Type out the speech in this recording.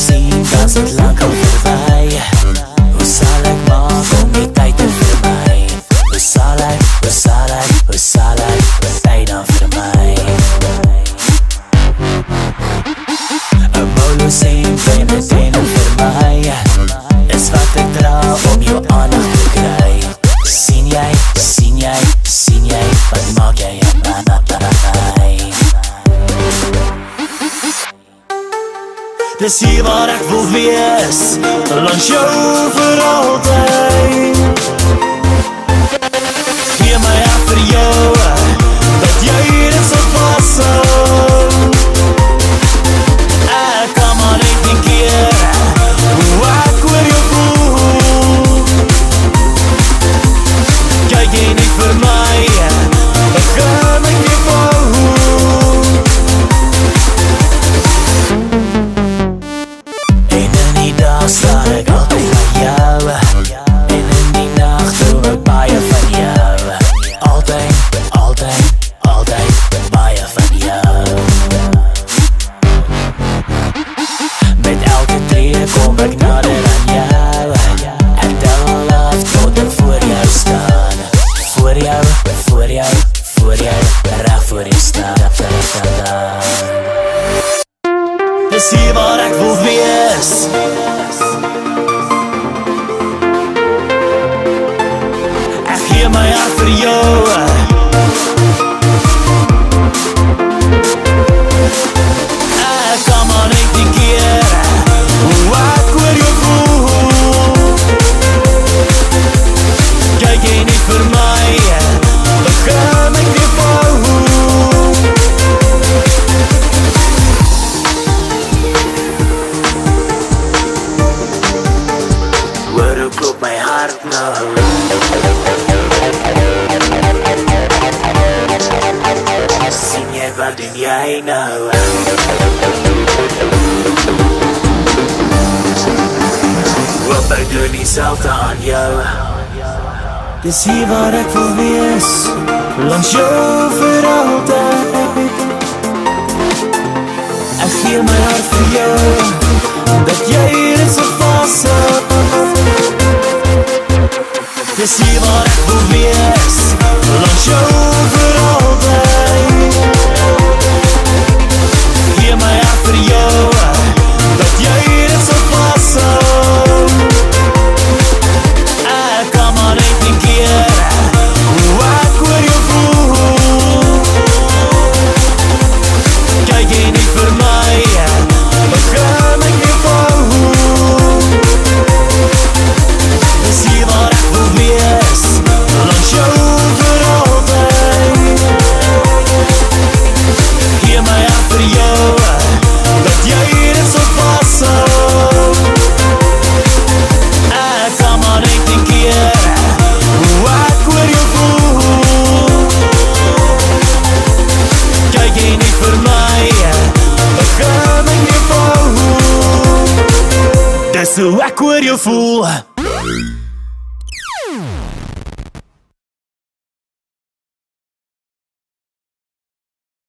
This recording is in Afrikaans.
zien, dan is het lang al voorbij. Hoe zal ik maken om die tijd te vermijden? Hoe zal ik de tijd dan vermijden? Een molen zien, ben je meteen over mij. Is wat ik draag om jou aandacht te krijgen. Zien jij, wat maak jij aan mij? Dis hier waar ek wil wees, langs jou vir altyd. Gee my hart vir jou, dat jy dit sal vashou. Ek kan maar net een keer, hoe ek oor jou voel. Kyk jy net vir my, ek gaan my nie vou. Staar ek altyd by jou, en in die nacht droom ek baie van jou. Altyd baie van jou. Met elke tree kom ek nader aan jou. Ek tel al af tot ek voor jou staan. Voor jou, reg voor jou staan. Dis hier waar ek wil wees. Ek gee my hart vir jou. Ek kan maar net een keer, hoe ek oor jou voel. Kyk jy net vir my, begin ek nie vou. Hoor hoe klop my hart nou. Sien jy wat doen jy nou? Hoop ek doen dieselfde aan jou. Dis hier waar ek wil wees, langs jou vir altyd. Ek gee my hart vir jou, dat jy dit sal vashou. Dis hier waar ek wil wees, langs jou vir altyd. Gee my hart vir jou, dat jy dit sal vashou. Ek kan maar net een keer, hoe ek oor jou voel. Kyk jy net vir my, begin ek nie vou. Dis hier waar ek wil wees, langs jou vir altyd. Gee my hart vir jou, dat jy dit sal vashou. Ek kan maar net een keer, hoe ek oor jou voel. Kyk jy net vir my, begin ek nie vou. Dis hoe ek oor jou voel.